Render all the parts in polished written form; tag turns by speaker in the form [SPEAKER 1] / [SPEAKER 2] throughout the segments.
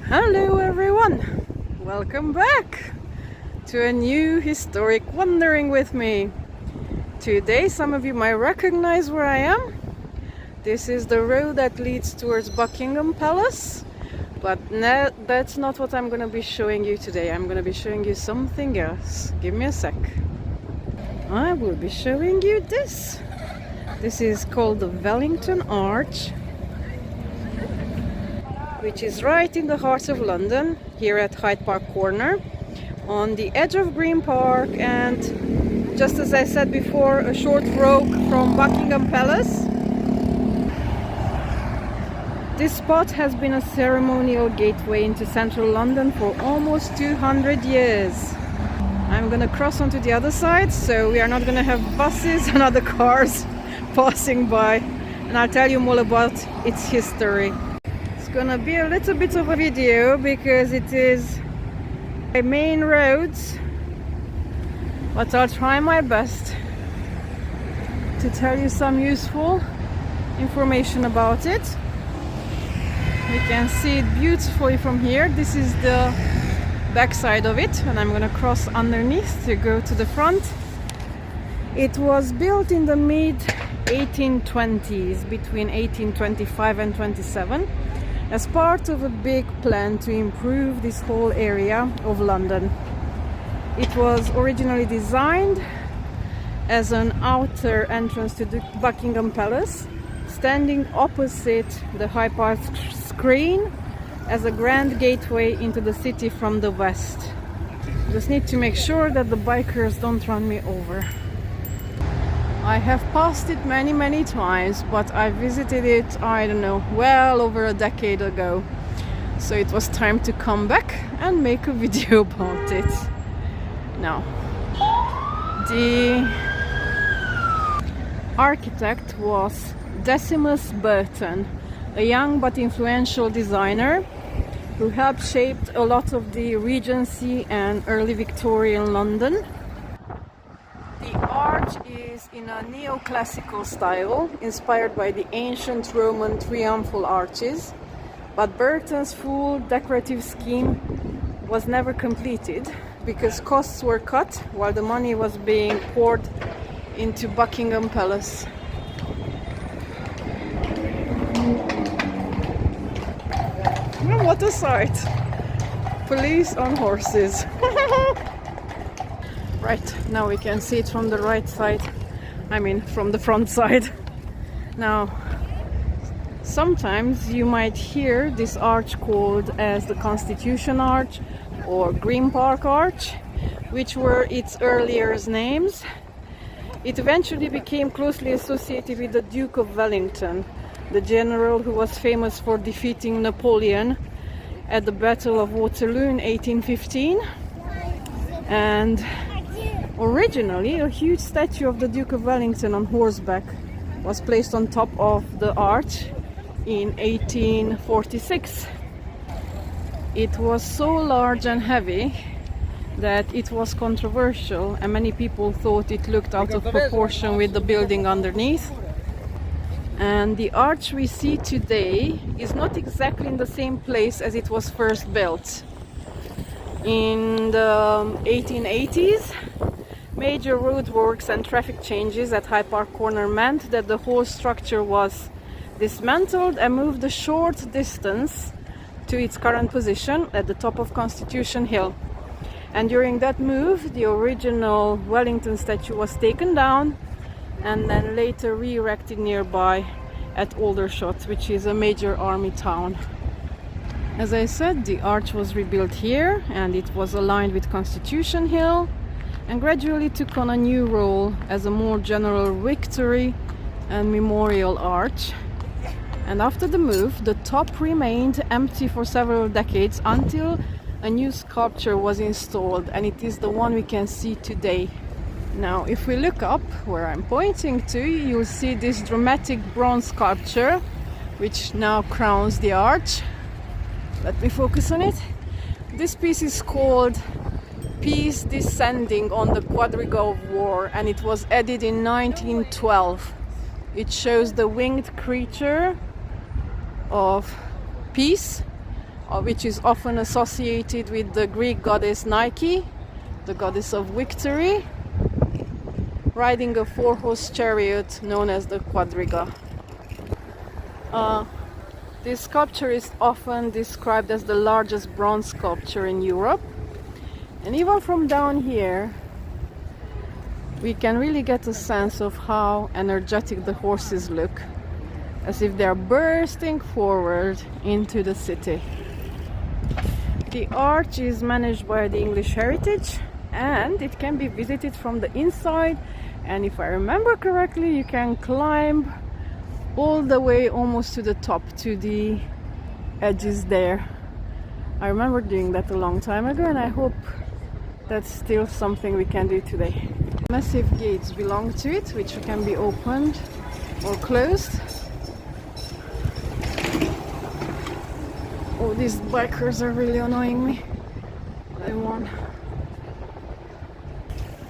[SPEAKER 1] Hello everyone! Welcome back to a new historic wandering with me. Today some of you might recognize where I am. This is the road that leads towards Buckingham Palace, but that's not what I'm going to be showing you today. I'm going to be showing you something else. Give me a sec. I will be showing you this. This is called the Wellington Arch, which is right in the heart of London, here at Hyde Park Corner, on the edge of Green Park, and just as I said before, a short walk from Buckingham Palace. This spot has been a ceremonial gateway into central London for almost 200 years. I'm gonna cross onto the other side, so we are not gonna have buses and other cars passing by, and I'll tell you more about its history. It's gonna be a little bit of a video because it is a main road, but I'll try my best to tell you some useful information about it. You can see it beautifully from here. This is the back side of it, and I'm gonna cross underneath to go to the front. It was built in the mid 1820s, between 1825 and 27, as part of a big plan to improve this whole area of London. It was originally designed as an outer entrance to the Buckingham Palace, standing opposite the Hyde Park screen as a grand gateway into the city from the west. Just need to make sure that the bikers don't run me over. I have passed it many times, but I visited it, I don't know, well over a decade ago. So it was time to come back and make a video about it. Now, the architect was Decimus Burton, a young but influential designer who helped shape a lot of the Regency and early Victorian London. The arch is in a neoclassical style, inspired by the ancient Roman triumphal arches, but Burton's full decorative scheme was never completed because costs were cut while the money was being poured into Buckingham Palace. What a sight! Police on horses. Right, now we can see it from the right side. I mean, from the front side. Now, sometimes you might hear this arch called as the Constitution Arch or Green Park Arch, which were its earlier names. It eventually became closely associated with the Duke of Wellington, the general who was famous for defeating Napoleon at the Battle of Waterloo in 1815. And originally a huge statue of the Duke of Wellington on horseback was placed on top of the arch in 1846. It was so large and heavy that it was controversial, and many people thought it looked out of proportion with the building underneath. And the arch we see today is not exactly in the same place as it was first built. In the 1880s, major roadworks and traffic changes at Hyde Park Corner meant that the whole structure was dismantled and moved a short distance to its current position at the top of Constitution Hill. And during that move, the original Wellington statue was taken down and then later re-erected nearby at Aldershot, which is a major army town. As I said, the arch was rebuilt here, and it was aligned with Constitution Hill and gradually took on a new role as a more general victory and memorial arch. And after the move, the top remained empty for several decades until a new sculpture was installed, and it is the one we can see today. Now, if we look up where I'm pointing to, you'll see this dramatic bronze sculpture which now crowns the arch. Let me focus on it. This piece is called Peace Descending on the Quadriga of War, and it was added in 1912. It shows the winged creature of peace which is often associated with the Greek goddess Nike, the goddess of victory, riding a four-horse chariot known as the quadriga. This sculpture is often described as the largest bronze sculpture in Europe. And even from down here, we can really get a sense of how energetic the horses look, as if they're bursting forward into the city. The arch is managed by the English Heritage, and it can be visited from the inside, and if I remember correctly, you can climb all the way almost to the top, to the edges there. I remember doing that a long time ago, and I hope that's still something we can do today. Massive gates belong to it, which can be opened or closed. Oh, these bikers are really annoying me. They won.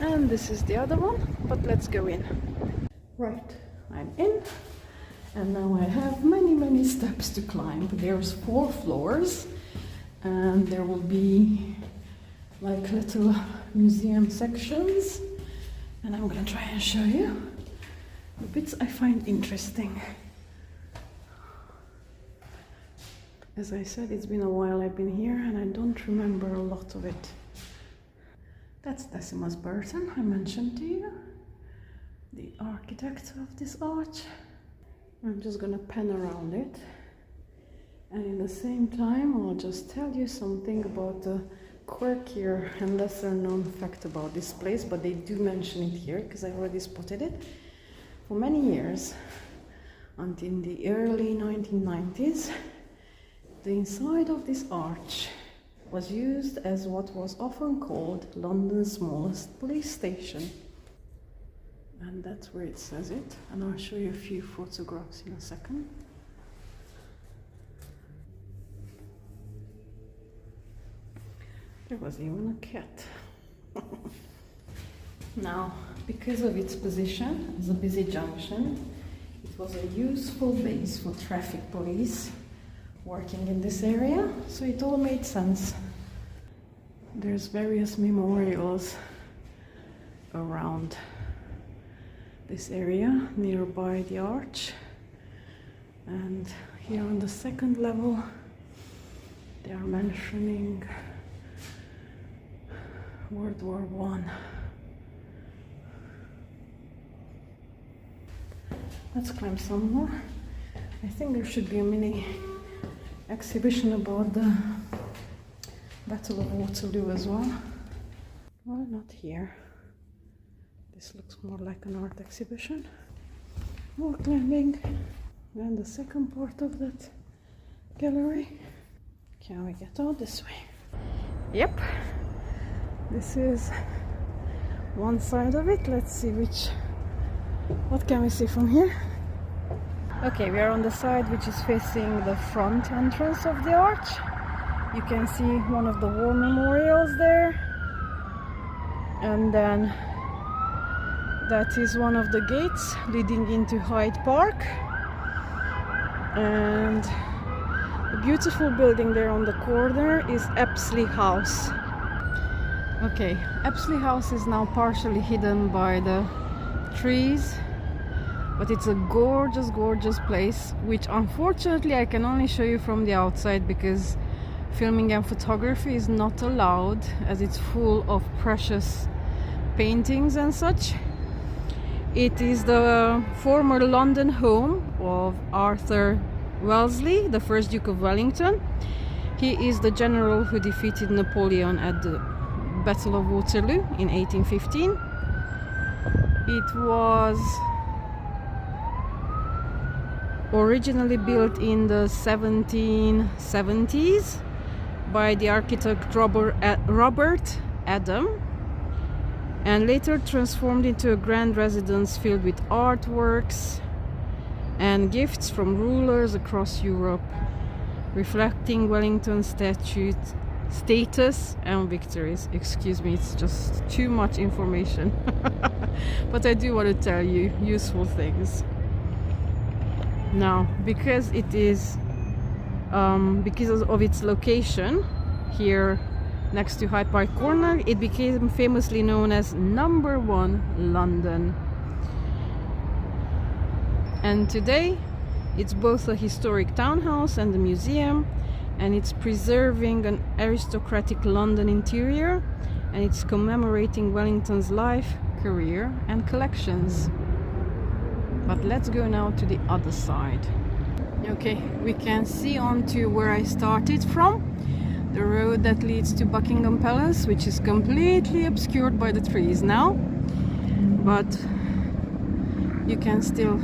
[SPEAKER 1] And this is the other one, but let's go in. Right, I'm in, and now I have many steps to climb. There's 4 floors, and there will be like little museum sections, and I'm gonna try and show you the bits I find interesting. As I said, it's been a while I've been here, and I don't remember a lot of it. That's Decimus Burton, I mentioned to you, the architect of this arch. I'm just gonna pan around it, and in the same time I'll just tell you something about the quirkier and lesser known fact about this place, but they do mention it here because I already spotted it. For many years, until the early 1990s, the inside of this arch was used as what was often called London's smallest police station. And that's where it says it, and I'll show you a few photographs in a second. There was even a cat. Now, because of its position as a busy junction, it was a useful base for traffic police working in this area, so it all made sense. There's various memorials around this area nearby the arch, and here on the second level they are mentioning World War I. Let's climb some more. I think there should be a mini exhibition about the Battle of Waterloo as well. Well, not here. This looks more like an art exhibition. More climbing. And the second part of that gallery. Can we get out this way? Yep. This is one side of it. Let's see what can we see from here? Okay, we are on the side which is facing the front entrance of the arch. You can see one of the war memorials there, and then that is one of the gates leading into Hyde Park, and the beautiful building there on the corner is Apsley House. Okay, Apsley House is now partially hidden by the trees, but it's a gorgeous place, which unfortunately I can only show you from the outside because filming and photography is not allowed, as it's full of precious paintings and such. It is the former London home of Arthur Wellesley, the first Duke of Wellington. He is the general who defeated Napoleon at the Battle of Waterloo in 1815. It was originally built in the 1770s by the architect Robert Adam, and later transformed into a grand residence filled with artworks and gifts from rulers across Europe, reflecting Wellington's status and victories. Excuse me, it's just too much information. But I do want to tell you useful things. Now, because it is because of its location here next to Hyde Park Corner, it became famously known as number 1 London. And today it's both a historic townhouse and a museum, and it's preserving an aristocratic London interior, and it's commemorating Wellington's life, career and collections. But let's go now to the other side. Okay, we can see onto where I started from, the road that leads to Buckingham Palace, which is completely obscured by the trees now, but you can still,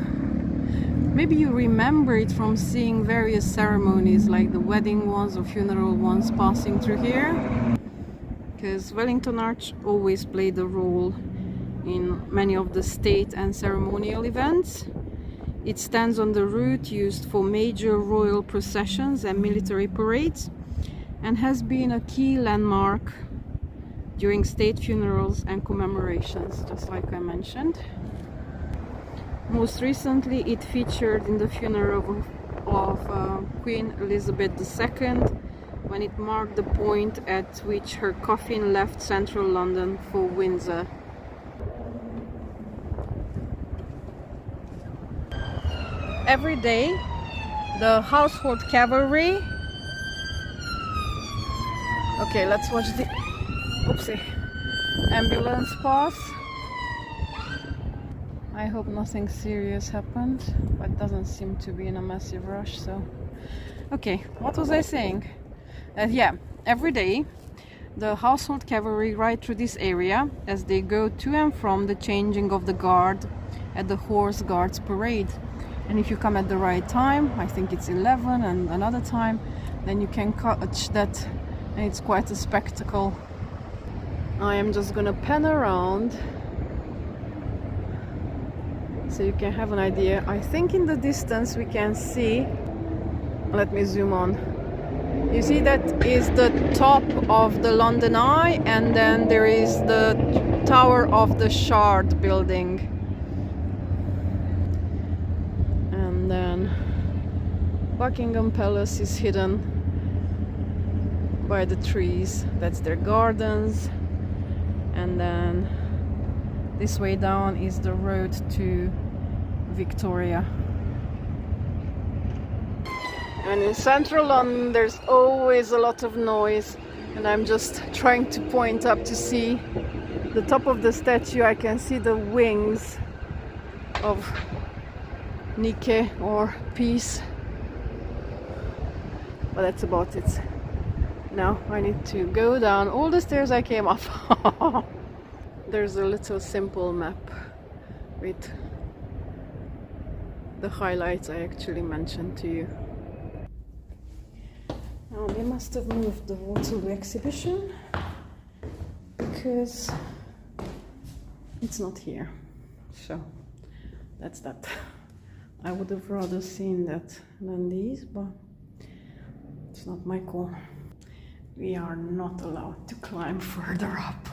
[SPEAKER 1] maybe you remember it from seeing various ceremonies like the wedding ones or funeral ones passing through here, because Wellington Arch always played a role in many of the state and ceremonial events. It stands on the route used for major royal processions and military parades, and has been a key landmark during state funerals and commemorations, just like I mentioned. Most recently it featured in the funeral of Queen Elizabeth II, when it marked the point at which her coffin left central London for Windsor. Every day the household cavalry, okay, let's watch the ambulance pass. I hope nothing serious happened, but it doesn't seem to be in a massive rush. So okay, what was I saying? Yeah, every day the household cavalry ride through this area as they go to and from the changing of the guard at the Horse Guards Parade. And if you come at the right time, I think it's 11 and another time, then you can catch that, and it's quite a spectacle. I am just gonna pan around so you can have an idea. I think in the distance we can see, let me zoom on. You see that is the top of the London Eye, and then there is the Tower of the Shard building. And then Buckingham Palace is hidden by the trees. That's their gardens. And then this way down is the road to Victoria. And in central London there's always a lot of noise, and I'm just trying to point up to see the top of the statue. I can see the wings of Nike or peace, but that's about it. Now I need to go down all the stairs I came up. There's a little simple map with the highlights I actually mentioned to you. Now they must have moved the Waterloo exhibition because it's not here, so that's that. I would have rather seen that than these, but it's not my call. We are not allowed to climb further up.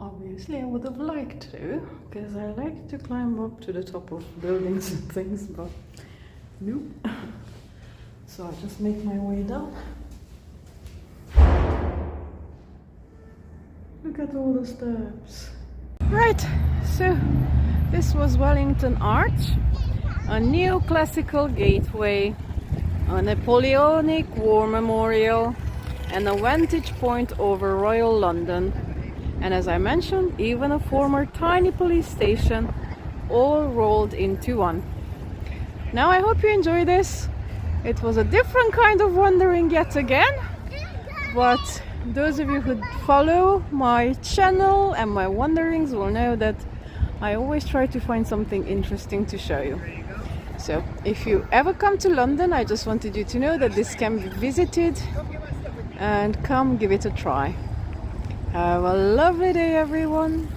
[SPEAKER 1] Obviously I would have liked to, because I like to climb up to the top of buildings and things, but nope. So I just make my way down. Look at all the steps. Right, so this was Wellington Arch, a neoclassical gateway, a Napoleonic War memorial, and a vantage point over Royal London. And as I mentioned, even a former tiny police station, all rolled into one. Now I hope you enjoy this. It was a different kind of wandering yet again, but those of you who follow my channel and my wanderings will know that I always try to find something interesting to show you. So if you ever come to London, I just wanted you to know that this can be visited, and come give it a try. Have a lovely day, everyone.